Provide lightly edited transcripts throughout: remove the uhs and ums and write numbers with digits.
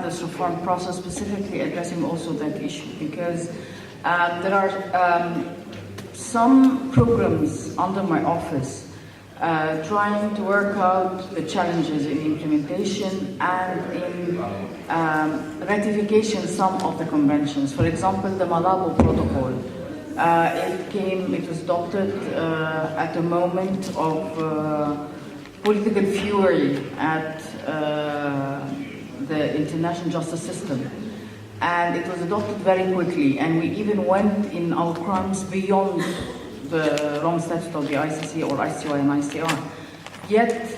this reform process specifically addressing also that issue, because there are some programs under my office trying to work out the challenges in implementation and in ratification some of the conventions. For example, the Malabo Protocol. It was adopted at a moment of political fury at the international justice system. And it was adopted very quickly, and we even went in our crimes beyond the Rome Statute of the ICC or ICY and ICR. Yet,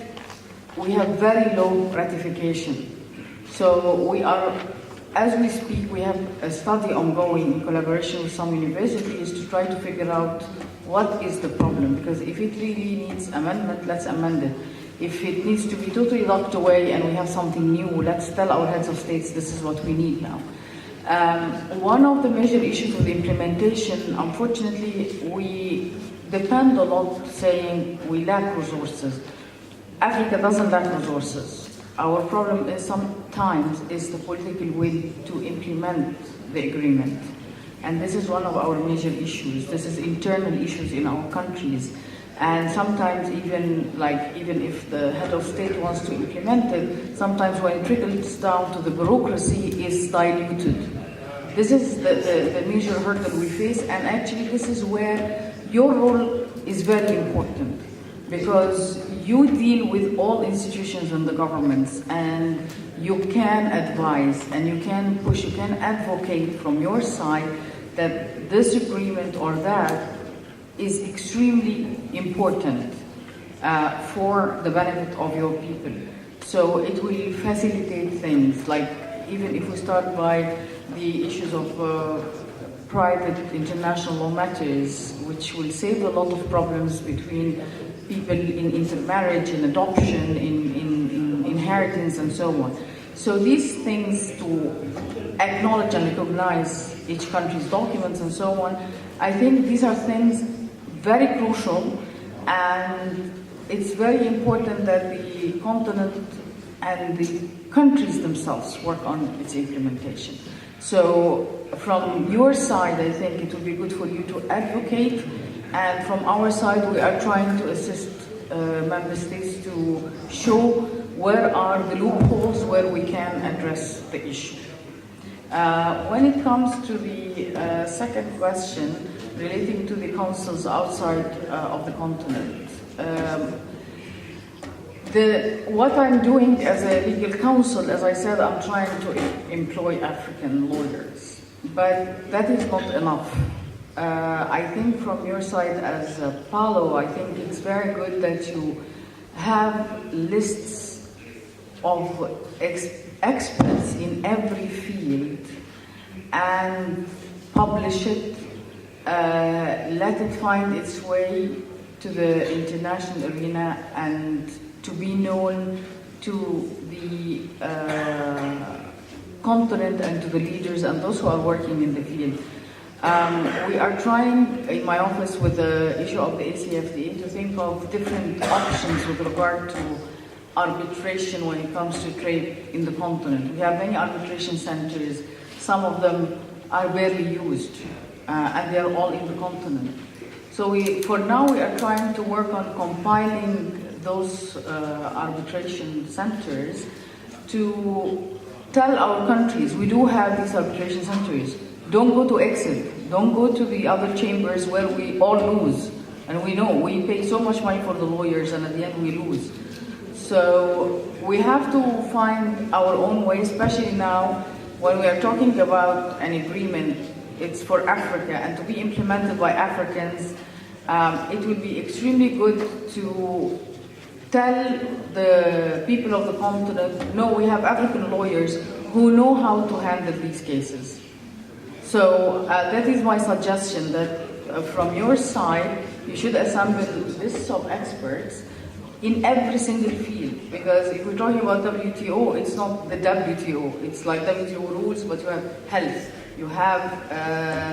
we have very low ratification. So we are, as we speak, we have a study ongoing in collaboration with some universities to try to figure out what is the problem, because if it really needs amendment, let's amend it. If it needs to be totally locked away and we have something new, let's tell our heads of states this is what we need now. One of the major issues with implementation, unfortunately, we depend a lot saying we lack resources. Africa doesn't lack resources. Our problem is sometimes is the political will to implement the agreement. And this is one of our major issues. This is internal issues in our countries. And sometimes even if the head of state wants to implement it, sometimes when it trickles down to the bureaucracy is diluted. This is the major hurdle we face, and actually this is where your role is very important, because you deal with all institutions and the governments, and you can advise and you can push, you can advocate from your side that this agreement or that is extremely important for the benefit of your people. So it will facilitate things, like even if we start by the issues of private international law matters, which will save a lot of problems between people in intermarriage, in adoption, in inheritance, and so on. So these things, to acknowledge and recognize each country's documents and so on, I think these are things very crucial, and it's very important that the continent and the countries themselves work on its implementation. So from your side, I think it would be good for you to advocate, and from our side, we are trying to assist member states to show where are the loopholes where we can address the issue. When it comes to the second question relating to the councils outside of the continent, what I'm doing as a legal counsel, as I said, I'm trying to employ African lawyers, but that is not enough. I think from your side as Paulo, I think it's very good that you have lists of experts in every field and publish it, let it find its way to the international arena and to be known to the continent and to the leaders and those who are working in the field. We are trying in my office with the issue of the ACFTA to think of different options with regard to arbitration when it comes to trade in the continent. We have many arbitration centers. Some of them are barely used, and they are all in the continent. So for now, we are trying to work on compiling those arbitration centers to tell our countries, we do have these arbitration centers. Don't go to Excel. Don't go to the other chambers where we all lose. And we know we pay so much money for the lawyers, and at the end we lose. So we have to find our own way, especially now when we are talking about an agreement. It's for Africa and to be implemented by Africans. It would be extremely good to tell the people of the continent, no, we have African lawyers who know how to handle these cases. So that is my suggestion, that from your side, you should assemble lists of experts in every single field, because if we're talking about WTO, it's not the WTO, it's like WTO rules, but you have health, you have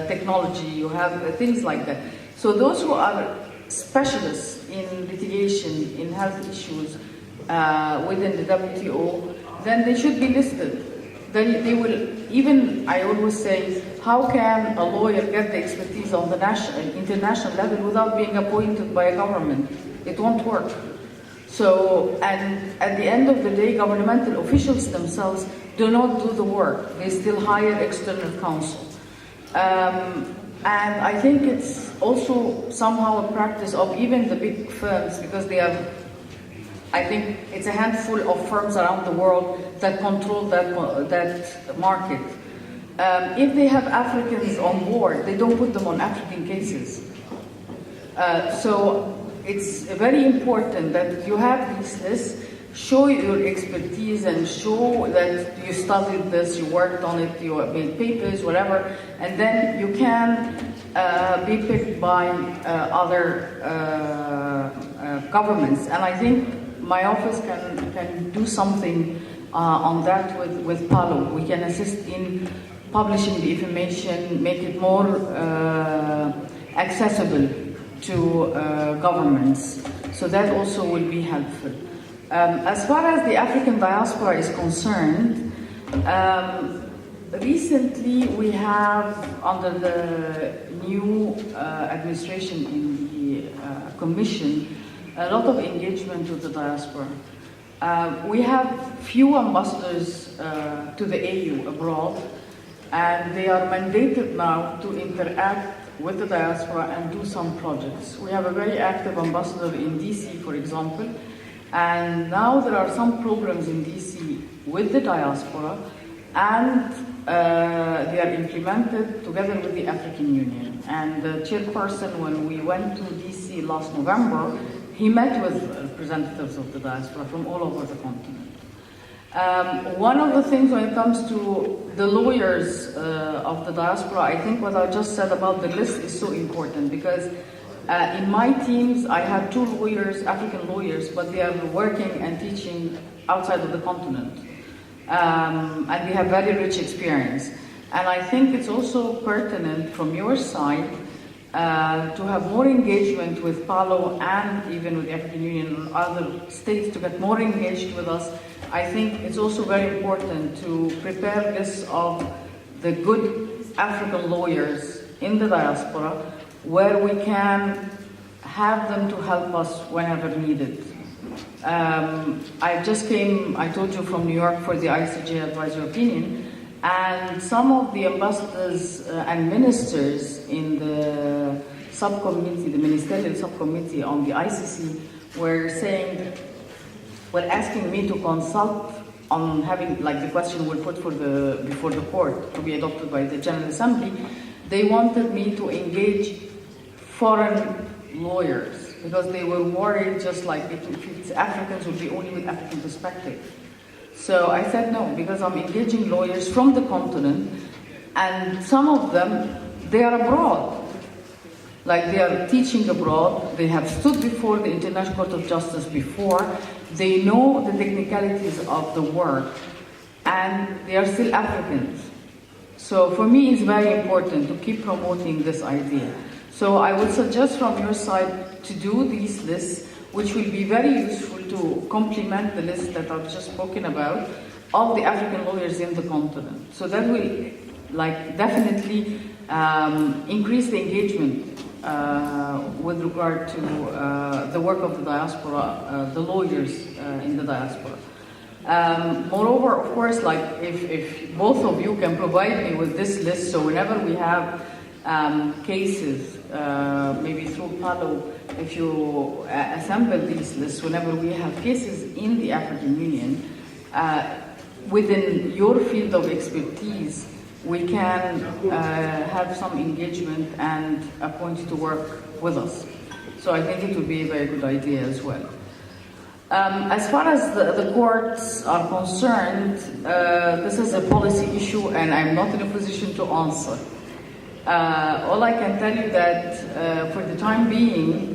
technology, you have things like that. So those who are specialists in litigation, in health issues within the WTO, then they should be listed. then they will, even, I always say, how can a lawyer get the expertise on the international level without being appointed by a government? It won't work. So, and at the end of the day, governmental officials themselves do not do the work. They still hire external counsel. And I think it's also somehow a practice of even the big firms, because they have, I think it's a handful of firms around the world that control that market. If they have Africans on board, they don't put them on African cases. So it's very important that you have these lists, show your expertise and show that you studied this, you worked on it, you made papers, whatever, and then you can be picked by other governments. And I think my office can do something on that with Palo. We can assist in publishing the information, make it more accessible to governments. So that also will be helpful. As far as the African diaspora is concerned, recently we have, under the new administration in the Commission, a lot of engagement with the diaspora. We have few ambassadors to the AU abroad, and they are mandated now to interact with the diaspora and do some projects. We have a very active ambassador in DC, for example, and now there are some programs in DC with the diaspora, and they are implemented together with the African Union. And the chairperson, when we went to DC last November, he met with representatives of the diaspora from all over the continent. One of the things when it comes to the lawyers of the diaspora, I think what I just said about the list is so important, because in my teams I have 2 lawyers, African lawyers, but they are working and teaching outside of the continent. And they have very rich experience. And I think it's also pertinent from your side to have more engagement with Palo and even with the African Union and other states to get more engaged with us. I think it's also very important to prepare lists of the good African lawyers in the diaspora, where we can have them to help us whenever needed. I just came, I told you, from New York for the ICJ advisory opinion, and some of the ambassadors and ministers in the subcommittee, the ministerial subcommittee on the ICC, were asking me to consult on having, like the question we'll put before the court to be adopted by the General Assembly. They wanted me to engage foreign lawyers because they were worried, just like if it's Africans, would be only with African perspective. So I said no, because I'm engaging lawyers from the continent, and some of them, they are abroad. Like they are teaching abroad, they have stood before the International Court of Justice before, they know the technicalities of the work, and they are still Africans. So for me, it's very important to keep promoting this idea. So I would suggest from your side to do these lists, which will be very useful to complement the list that I've just spoken about of the African lawyers in the continent. So that will definitely increase the engagement with regard to the work of the diaspora, the lawyers in the diaspora. Moreover, of course, if both of you can provide me with this list, so whenever we have cases, maybe through Palo, if you assemble these lists, whenever we have cases in the African Union, within your field of expertise, we can have some engagement and appoint to work with us. So I think it would be a very good idea as well. As far as the courts are concerned, this is a policy issue and I'm not in a position to answer. All I can tell you that for the time being,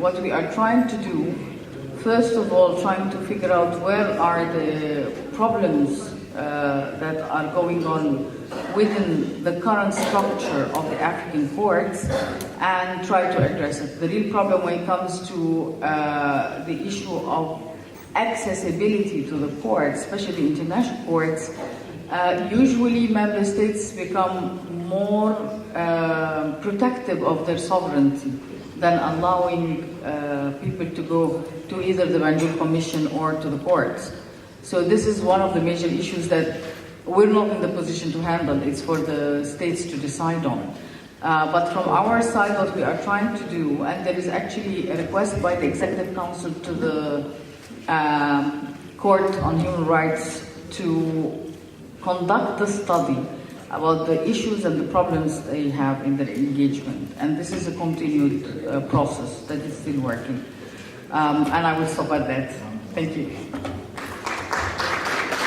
what we are trying to do, first of all, trying to figure out where are the problems that are going on within the current structure of the African courts and try to address it. The real problem when it comes to the issue of accessibility to the courts, especially international courts, Usually member states become more protective of their sovereignty than allowing people to go to either the Banjul Commission or to the courts. So this is one of the major issues that we're not in the position to handle. It's for the states to decide on. But from our side, what we are trying to do, and there is actually a request by the Executive Council to the Court on Human Rights to conduct a study about the issues and the problems they have in their engagement. And this is a continued process that is still working. And I will stop at that. Thank you.